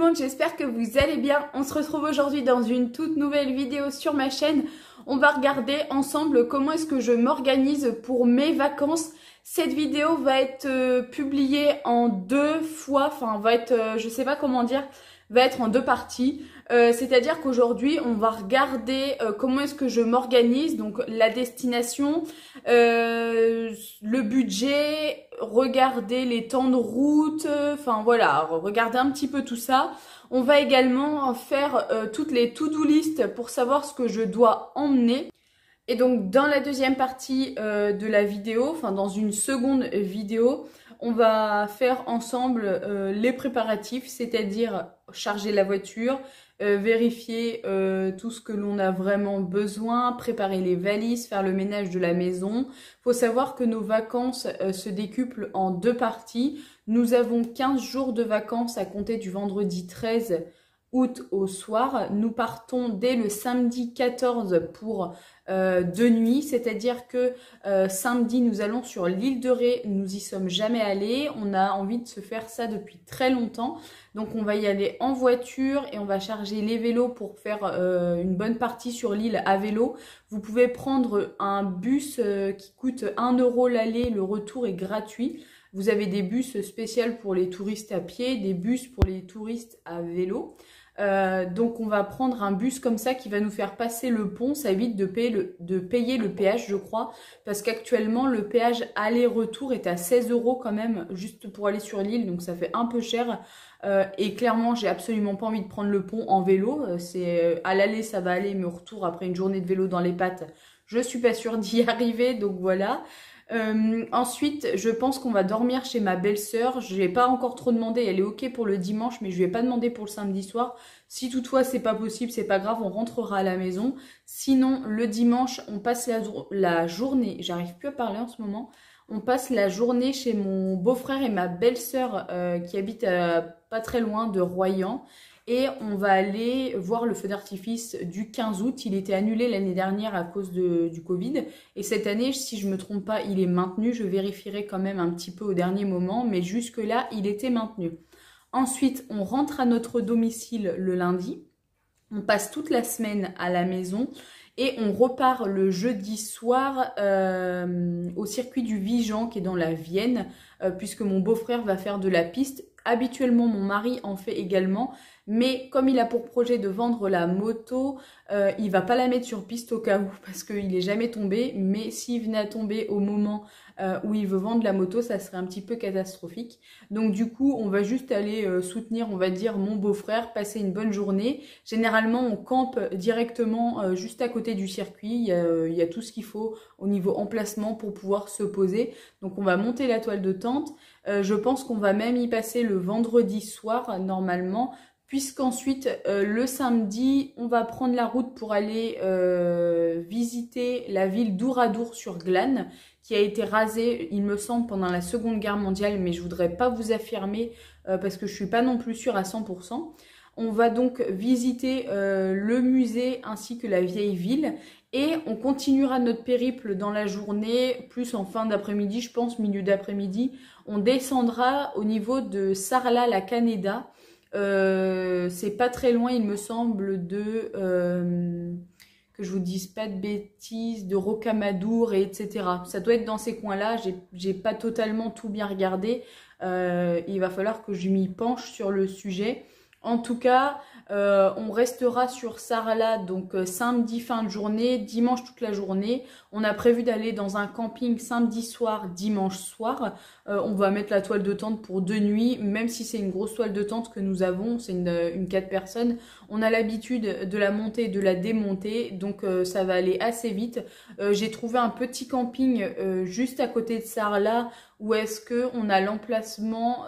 monde, j'espère que vous allez bien. On se retrouve aujourd'hui dans une toute nouvelle vidéo sur ma chaîne. On va regarder ensemble comment est-ce que je m'organise pour mes vacances. Cette vidéo va être publiée en deux fois, enfin va être, je sais pas comment dire, va être en deux parties. C'est-à-dire qu'aujourd'hui, on va regarder comment est-ce que je m'organise, donc la destination, le budget, regarder les temps de route, enfin voilà, regarder un petit peu tout ça. On va également faire toutes les to-do list pour savoir ce que je dois emmener. Et donc dans la deuxième partie de la vidéo, enfin dans une seconde vidéo, on va faire ensemble les préparatifs, c'est-à-dire charger la voiture, vérifier tout ce que l'on a vraiment besoin, préparer les valises, faire le ménage de la maison. Faut savoir que nos vacances se décuplent en deux parties. Nous avons 15 jours de vacances à compter du vendredi 13 août au soir. Nous partons dès le samedi 14 pour 2 nuits, c'est-à-dire que samedi nous allons sur l'île de Ré, nous y sommes jamais allés, on a envie de se faire ça depuis très longtemps, donc on va y aller en voiture et on va charger les vélos pour faire une bonne partie sur l'île à vélo. Vous pouvez prendre un bus qui coûte 1 € l'aller, le retour est gratuit. Vous avez des bus spéciaux pour les touristes à pied, des bus pour les touristes à vélo. Donc on va prendre un bus comme ça qui va nous faire passer le pont, ça évite de payer le péage je crois, parce qu'actuellement le péage aller-retour est à 16 € quand même, juste pour aller sur l'île, donc ça fait un peu cher. Et clairement j'ai absolument pas envie de prendre le pont en vélo, à l'aller ça va aller, mais au retour après une journée de vélo dans les pattes, je suis pas sûre d'y arriver, donc voilà. Ensuite, je pense qu'on va dormir chez ma belle-sœur. Je n'ai pas encore trop demandé, elle est ok pour le dimanche, mais je lui ai pas demandé pour le samedi soir. Si toutefois c'est pas possible, c'est pas grave, on rentrera à la maison. Sinon, le dimanche, on passe la journée, j'arrive plus à parler en ce moment, on passe la journée chez mon beau-frère et ma belle-sœur qui habitent pas très loin de Royan. Et on va aller voir le feu d'artifice du 15 août. Il était annulé l'année dernière à cause du Covid. Et cette année, si je ne me trompe pas, il est maintenu. Je vérifierai quand même un petit peu au dernier moment. Mais jusque-là, il était maintenu. Ensuite, on rentre à notre domicile le lundi. On passe toute la semaine à la maison. Et on repart le jeudi soir au circuit du Vigan qui est dans la Vienne. Puisque mon beau-frère va faire de la piste. Habituellement, mon mari en fait également, mais comme il a pour projet de vendre la moto, il va pas la mettre sur piste au cas où, parce qu'il est jamais tombé, mais s'il venait à tomber au moment où il veut vendre la moto, ça serait un petit peu catastrophique. Donc du coup, on va juste aller soutenir, on va dire, mon beau-frère, passer une bonne journée. Généralement, on campe directement juste à côté du circuit, il y a tout ce qu'il faut au niveau emplacement pour pouvoir se poser. Donc on va monter la toile de tente. Je pense qu'on va même y passer le vendredi soir normalement, puisqu'ensuite le samedi on va prendre la route pour aller visiter la ville d'Ouradour sur Glane, qui a été rasée il me semble pendant la Seconde Guerre mondiale, mais je voudrais pas vous affirmer parce que je suis pas non plus sûre à 100%. On va donc visiter le musée ainsi que la vieille ville. Et on continuera notre périple dans la journée, plus en fin d'après-midi, je pense, milieu d'après-midi. On descendra au niveau de Sarlat-la-Canéda. C'est pas très loin, il me semble, que je vous dise pas de bêtises, de Rocamadour, et etc. Ça doit être dans ces coins-là, j'ai pas totalement tout bien regardé. Il va falloir que je m'y penche sur le sujet. En tout cas, on restera sur Sarlat, donc samedi fin de journée, dimanche toute la journée. On a prévu d'aller dans un camping samedi soir, dimanche soir. On va mettre la toile de tente pour 2 nuits, même si c'est une grosse toile de tente que nous avons, c'est une 4 personnes. On a l'habitude de la monter et de la démonter, donc ça va aller assez vite. J'ai trouvé un petit camping juste à côté de Sarlat, où est-ce qu'on a l'emplacement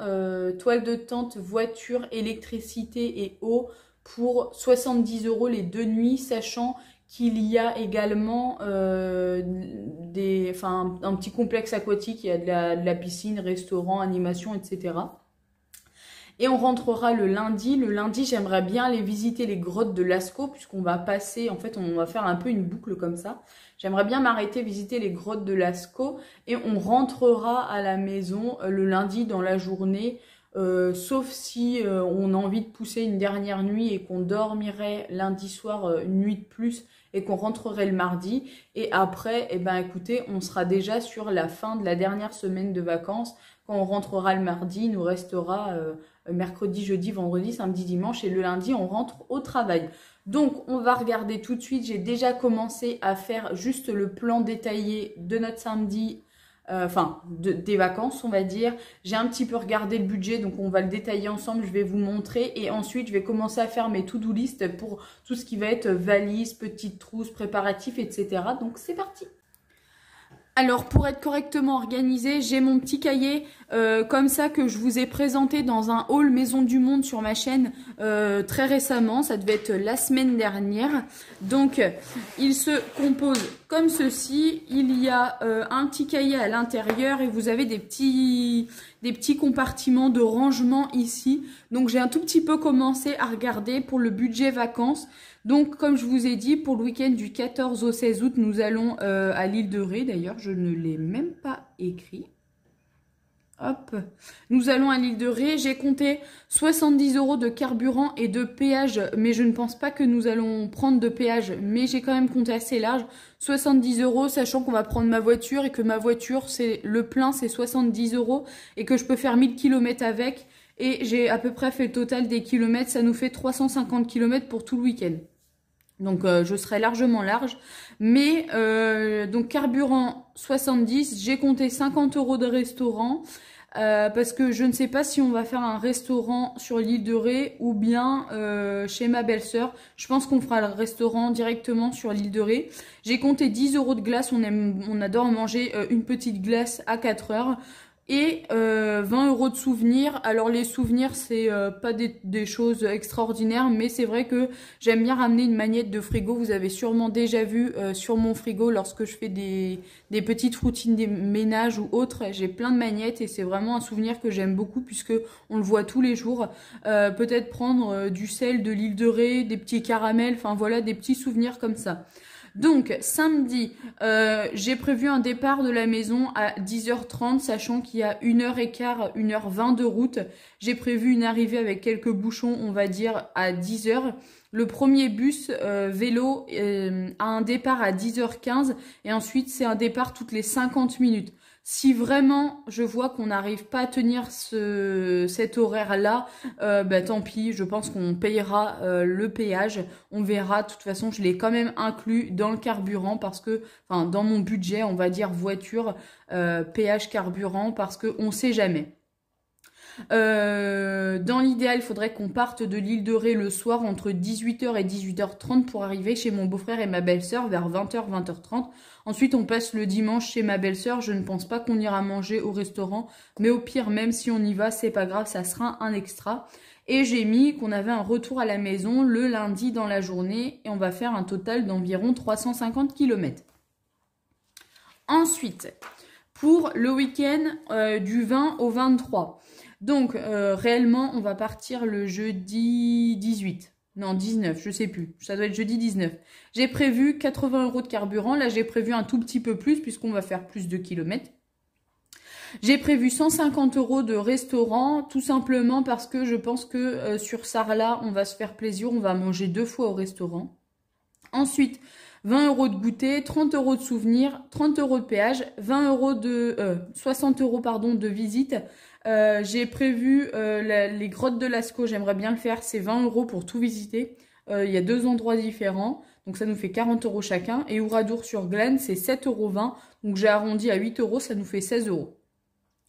toile de tente, voiture, électricité et eau pour 70 € les 2 nuits, sachant qu'il y a également un petit complexe aquatique, il y a de la piscine, restaurant, animation, etc. Et on rentrera le lundi. Le lundi, j'aimerais bien aller visiter les grottes de Lascaux, puisqu'on va passer, en fait, on va faire un peu une boucle comme ça. J'aimerais bien m'arrêter, visiter les grottes de Lascaux, et on rentrera à la maison le lundi dans la journée. sauf si on a envie de pousser une dernière nuit et qu'on dormirait lundi soir une nuit de plus et qu'on rentrerait le mardi. Et après, eh ben, écoutez, on sera déjà sur la fin de la dernière semaine de vacances. Quand on rentrera le mardi, il nous restera mercredi, jeudi, vendredi, samedi, dimanche et le lundi, on rentre au travail. Donc, on va regarder tout de suite. J'ai déjà commencé à faire juste le plan détaillé de notre samedi, des vacances, on va dire. J'ai un petit peu regardé le budget, donc on va le détailler ensemble. Je vais vous montrer et ensuite, je vais commencer à faire mes to-do list pour tout ce qui va être valise, petite trousse, préparatifs, etc. Donc, c'est parti. Alors, pour être correctement organisé, j'ai mon petit cahier comme ça que je vous ai présenté dans un haul Maison du Monde sur ma chaîne très récemment. Ça devait être la semaine dernière. Donc, il se compose comme ceci. Il y a un petit cahier à l'intérieur et vous avez des petits compartiments de rangement ici. Donc, j'ai un tout petit peu commencé à regarder pour le budget vacances. Donc, comme je vous ai dit, pour le week-end du 14 au 16 août, nous allons à l'île de Ré. D'ailleurs, je ne l'ai même pas écrit. Hop. Nous allons à l'île de Ré. J'ai compté 70 € de carburant et de péage, mais je ne pense pas que nous allons prendre de péage. Mais j'ai quand même compté assez large. 70 €, sachant qu'on va prendre ma voiture et que ma voiture, c'est le plein, c'est 70 € et que je peux faire 1000 km avec. Et j'ai à peu près fait le total des kilomètres. Ça nous fait 350 km pour tout le week-end. Donc, je serai largement large. Mais, donc, carburant 70, j'ai compté 50 € de restaurant. Parce que je ne sais pas si on va faire un restaurant sur l'île de Ré ou bien chez ma belle-sœur. Je pense qu'on fera le restaurant directement sur l'île de Ré. J'ai compté 10 € de glace. On adore manger une petite glace à 4 heures. Et 20 € de souvenirs. Alors les souvenirs, c'est pas des choses extraordinaires, mais c'est vrai que j'aime bien ramener une magnette de frigo. Vous avez sûrement déjà vu sur mon frigo lorsque je fais des petites routines des ménages ou autres. J'ai plein de magnettes et c'est vraiment un souvenir que j'aime beaucoup puisque on le voit tous les jours. Peut-être prendre du sel de l'île de Ré, des petits caramels, enfin voilà, des petits souvenirs comme ça. Donc, samedi, j'ai prévu un départ de la maison à 10h30, sachant qu'il y a 1h15, 1h20 de route. J'ai prévu une arrivée avec quelques bouchons, on va dire, à 10h. Le premier bus vélo a un départ à 10h15 et ensuite, c'est un départ toutes les 50 minutes. Si vraiment je vois qu'on n'arrive pas à tenir cet horaire-là, tant pis, je pense qu'on payera le péage. On verra, de toute façon, je l'ai quand même inclus dans le carburant parce que, enfin, dans mon budget, on va dire voiture, péage, carburant, parce qu'on ne sait jamais. Dans l'idéal, il faudrait qu'on parte de l'île de Ré le soir entre 18h et 18h30 pour arriver chez mon beau-frère et ma belle-sœur vers 20h, 20h30. Ensuite, on passe le dimanche chez ma belle-sœur. Je ne pense pas qu'on ira manger au restaurant, mais au pire, même si on y va, c'est pas grave, ça sera un extra. Et j'ai mis qu'on avait un retour à la maison le lundi dans la journée et on va faire un total d'environ 350 km. Ensuite, pour le week-end du 20 au 23. Donc, réellement, on va partir le jeudi 18. Non, 19, je sais plus. Ça doit être jeudi 19. J'ai prévu 80 € de carburant. Là, j'ai prévu un tout petit peu plus puisqu'on va faire plus de kilomètres. J'ai prévu 150 € de restaurant, tout simplement parce que je pense que sur Sarlat, on va se faire plaisir. On va manger 2 fois au restaurant. Ensuite, 20 € de goûter, 30 € de souvenirs, 30 € de péage, 60 € pardon, de visite. J'ai prévu les grottes de Lascaux, j'aimerais bien le faire, c'est 20 € pour tout visiter. Il y a 2 endroits différents, donc ça nous fait 40 € chacun. Et Oradour-sur-Glane, c'est 7,20 €, donc j'ai arrondi à 8 €, ça nous fait 16 €.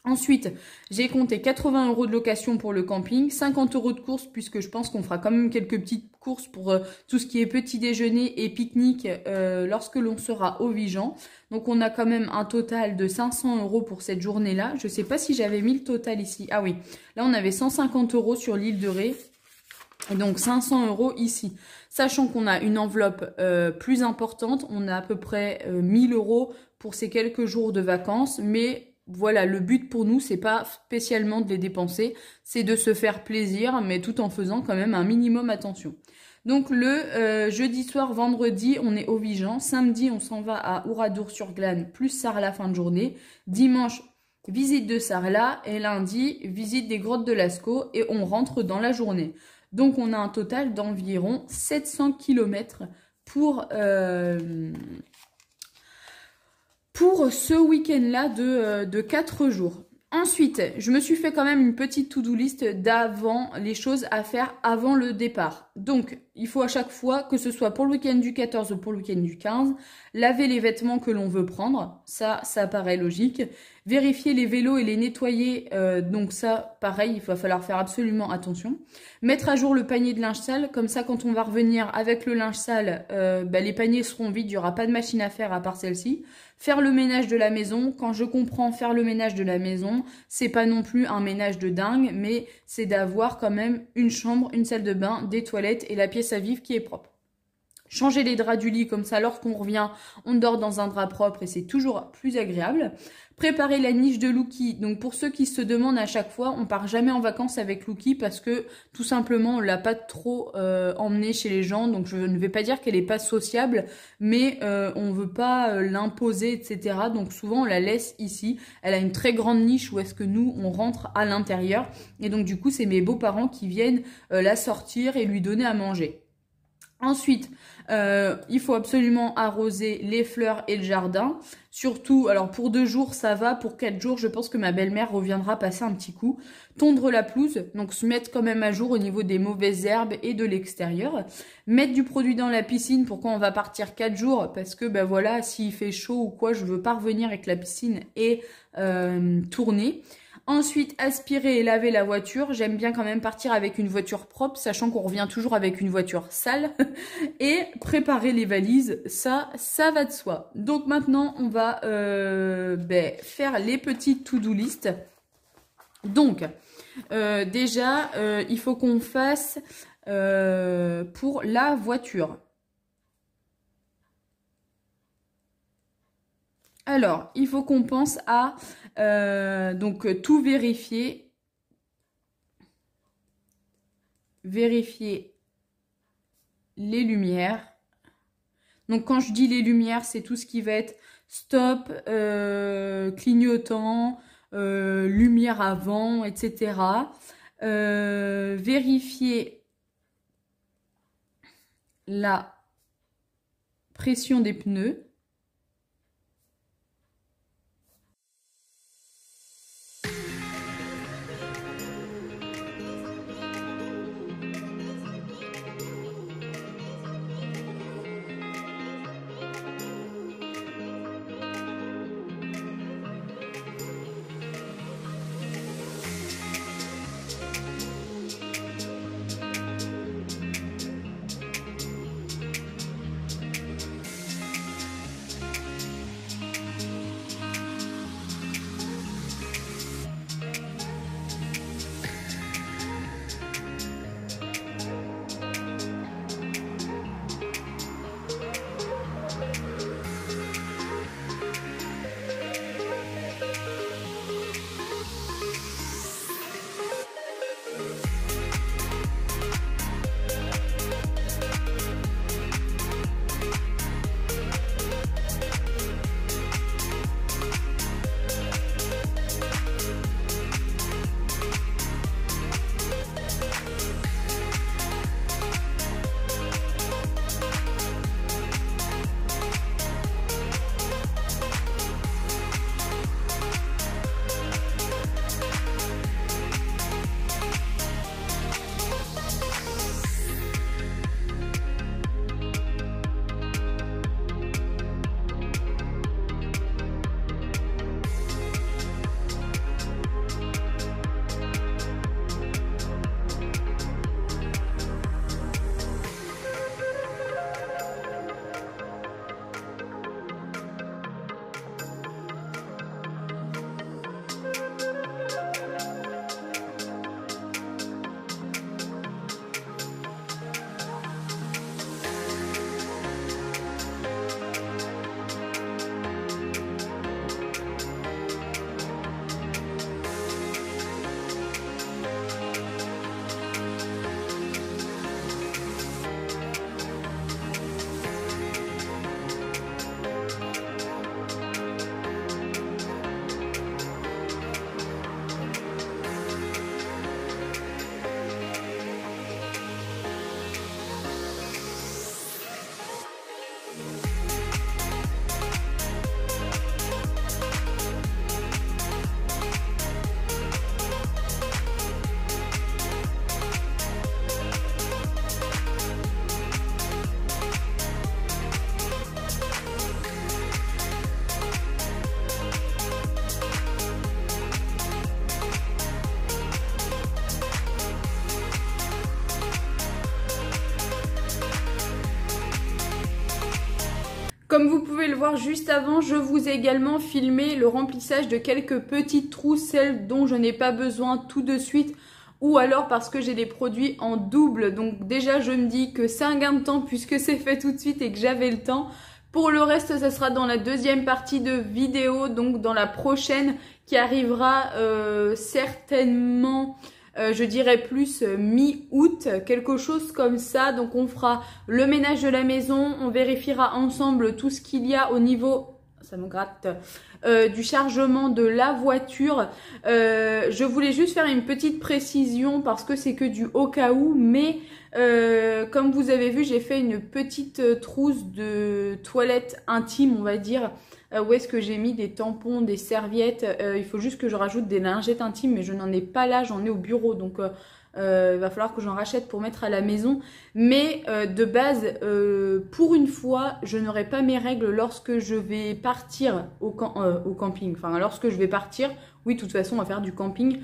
Ensuite, j'ai compté 80 € de location pour le camping, 50 € de courses puisque je pense qu'on fera quand même quelques petites courses pour tout ce qui est petit déjeuner et pique-nique lorsque l'on sera au Vigan. Donc on a quand même un total de 500 € pour cette journée-là. Je ne sais pas si j'avais mis le total ici. Ah oui, là on avait 150 € sur l'île de Ré et donc 500 € ici. Sachant qu'on a une enveloppe plus importante, on a à peu près 1000 € pour ces quelques jours de vacances, mais voilà, le but pour nous, c'est pas spécialement de les dépenser, c'est de se faire plaisir, mais tout en faisant quand même un minimum attention. Donc le jeudi soir, vendredi, on est au Vigan. Samedi, on s'en va à Oradour-sur-Glane, plus Sarlat la fin de journée. Dimanche, visite de Sarlat et lundi, visite des grottes de Lascaux et on rentre dans la journée. Donc on a un total d'environ 700 km pour ce week-end-là de 4 jours. Ensuite, je me suis fait quand même une petite to-do list d'avant, les choses à faire avant le départ. Donc, il faut à chaque fois, que ce soit pour le week-end du 14 ou pour le week-end du 15, laver les vêtements que l'on veut prendre. Ça paraît logique. Vérifier les vélos et les nettoyer. Donc ça, pareil, il va falloir faire absolument attention. Mettre à jour le panier de linge sale. Comme ça, quand on va revenir avec le linge sale, les paniers seront vides. Il n'y aura pas de machine à faire à part celle-ci. Faire le ménage de la maison. Quand je comprends faire le ménage de la maison, c'est pas non plus un ménage de dingue, mais c'est d'avoir quand même une chambre, une salle de bain, des toilettes et la pièce à vivre qui est propre. Changer les draps du lit, comme ça, lorsqu'on revient, on dort dans un drap propre et c'est toujours plus agréable. Préparer la niche de Lookie. Donc, pour ceux qui se demandent à chaque fois, on part jamais en vacances avec Lookie parce que, tout simplement, on l'a pas trop emmené chez les gens. Donc, je ne vais pas dire qu'elle est pas sociable, mais on veut pas l'imposer, etc. Donc, souvent, on la laisse ici. Elle a une très grande niche où est-ce que nous, on rentre à l'intérieur. Et donc, du coup, c'est mes beaux-parents qui viennent la sortir et lui donner à manger. Ensuite, il faut absolument arroser les fleurs et le jardin. Surtout, alors pour 2 jours, ça va. Pour 4 jours, je pense que ma belle-mère reviendra passer un petit coup. Tondre la pelouse, donc se mettre quand même à jour au niveau des mauvaises herbes et de l'extérieur. Mettre du produit dans la piscine pour quand on va partir 4 jours. Parce que, ben voilà, s'il fait chaud ou quoi, je veux pas revenir avec la piscine et tourner. Ensuite, aspirer et laver la voiture. J'aime bien quand même partir avec une voiture propre, sachant qu'on revient toujours avec une voiture sale. Et préparer les valises, ça va de soi. Donc maintenant, on va faire les petites to-do list. Donc, déjà, il faut qu'on fasse pour la voiture. Alors, il faut qu'on pense à donc tout vérifier. Vérifier les lumières. Donc, quand je dis les lumières, c'est tout ce qui va être stop, clignotant, lumière avant, etc. Vérifier la pression des pneus. Comme vous pouvez le voir juste avant, je vous ai également filmé le remplissage de quelques petites trousses, celles dont je n'ai pas besoin tout de suite ou alors parce que j'ai des produits en double. Donc déjà, je me dis que c'est un gain de temps puisque c'est fait tout de suite et que j'avais le temps. Pour le reste, ça sera dans la deuxième partie de vidéo, donc dans la prochaine qui arrivera certainement... je dirais plus mi-août, quelque chose comme ça. Donc on fera le ménage de la maison, on vérifiera ensemble tout ce qu'il y a au niveau, ça me gratte, du chargement de la voiture. Je voulais juste faire une petite précision parce que c'est que du au cas où, mais comme vous avez vu, j'ai fait une petite trousse de toilette intime, on va dire. Où est-ce que j'ai mis des tampons, des serviettes, il faut juste que je rajoute des lingettes intimes, mais je n'en ai pas là, j'en ai au bureau, donc il va falloir que j'en rachète pour mettre à la maison. Mais de base, pour une fois, je n'aurai pas mes règles lorsque je vais partir au camping. Enfin, lorsque je vais partir, oui, de toute façon, on va faire du camping.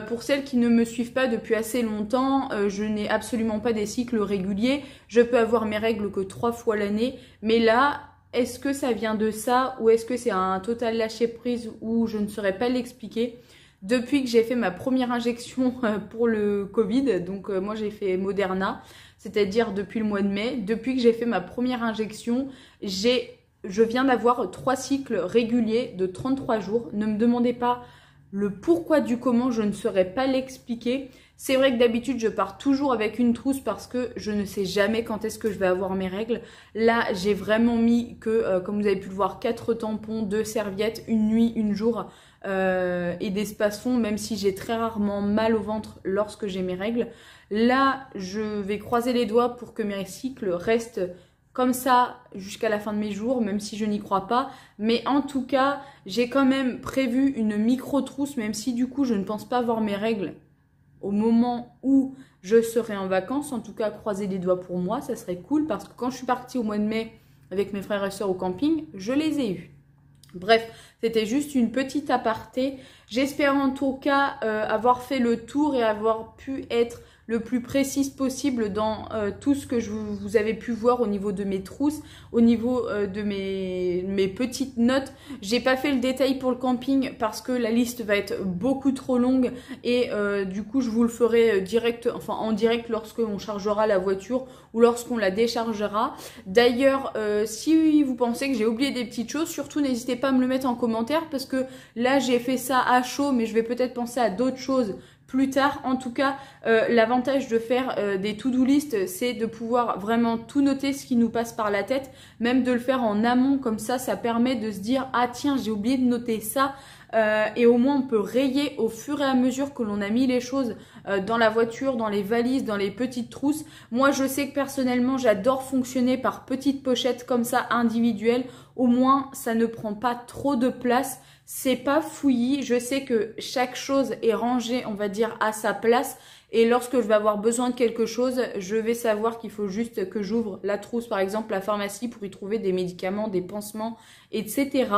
Pour celles qui ne me suivent pas depuis assez longtemps, je n'ai absolument pas des cycles réguliers. Je peux avoir mes règles que 3 fois l'année, mais là... Est-ce que ça vient de ça ou est-ce que c'est un total lâcher prise où je ne saurais pas l'expliquer? Depuis que j'ai fait ma première injection pour le Covid, donc moi j'ai fait Moderna, c'est-à-dire depuis le mois de mai, depuis que j'ai fait ma première injection, je viens d'avoir 3 cycles réguliers de 33 jours. Ne me demandez pas le pourquoi du comment, je ne saurais pas l'expliquer. C'est vrai que d'habitude, je pars toujours avec une trousse parce que je ne sais jamais quand est-ce que je vais avoir mes règles. Là, j'ai vraiment mis que, comme vous avez pu le voir, 4 tampons, 2 serviettes, une nuit, une jour et des spasfons, même si j'ai très rarement mal au ventre lorsque j'ai mes règles. Là, je vais croiser les doigts pour que mes cycles restent comme ça jusqu'à la fin de mes jours, même si je n'y crois pas. Mais en tout cas, j'ai quand même prévu une micro-trousse, même si du coup, je ne pense pas avoir mes règles au moment où je serai en vacances. En tout cas, croiser les doigts pour moi, ça serait cool parce que quand je suis partie au mois de mai avec mes frères et sœurs au camping, je les ai eus. Bref, c'était juste une petite aparté. J'espère en tout cas avoir fait le tour et avoir pu être le plus précise possible dans tout ce que vous avez pu voir au niveau de mes trousses, au niveau de mes petites notes. J'ai pas fait le détail pour le camping parce que la liste va être beaucoup trop longue et du coup je vous le ferai en direct lorsqu'on chargera la voiture ou lorsqu'on la déchargera. D'ailleurs, si vous pensez que j'ai oublié des petites choses, surtout n'hésitez pas à me le mettre en commentaire parce que là j'ai fait ça à chaud, mais je vais peut-être penser à d'autres choses plus tard. En tout cas, l'avantage de faire des to-do list, c'est de pouvoir vraiment tout noter ce qui nous passe par la tête, même de le faire en amont, comme ça permet de se dire « Ah tiens, j'ai oublié de noter ça ». Et au moins on peut rayer au fur et à mesure que l'on a mis les choses dans la voiture, dans les valises, dans les petites trousses. Moi je sais que personnellement j'adore fonctionner par petites pochettes comme ça individuelles. Au moins ça ne prend pas trop de place, c'est pas fouillis. Je sais que chaque chose est rangée, on va dire, à sa place. Et lorsque je vais avoir besoin de quelque chose, je vais savoir qu'il faut juste que j'ouvre la trousse, par exemple la pharmacie, pour y trouver des médicaments, des pansements, etc.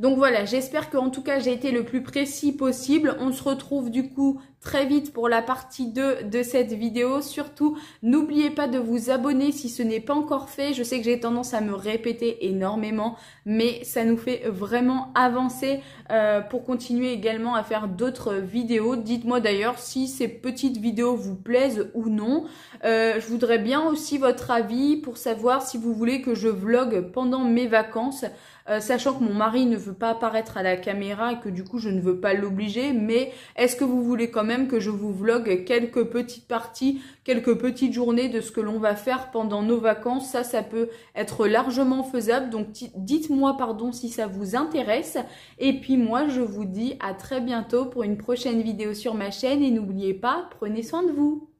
Donc voilà, j'espère qu'en tout cas j'ai été le plus précis possible. On se retrouve du coup très vite pour la partie 2 de cette vidéo. Surtout, n'oubliez pas de vous abonner si ce n'est pas encore fait. Je sais que j'ai tendance à me répéter énormément, mais ça nous fait vraiment avancer pour continuer également à faire d'autres vidéos. Dites-moi d'ailleurs si ces petites vidéos vous plaisent ou non. Je voudrais bien aussi votre avis pour savoir si vous voulez que je vlogue pendant mes vacances. Sachant que mon mari ne veut pas apparaître à la caméra et que du coup je ne veux pas l'obliger, mais est-ce que vous voulez quand même que je vous vlogue quelques petites parties, quelques petites journées de ce que l'on va faire pendant nos vacances? Ça peut être largement faisable, donc dites-moi si ça vous intéresse. Et puis moi je vous dis à très bientôt pour une prochaine vidéo sur ma chaîne et n'oubliez pas, prenez soin de vous.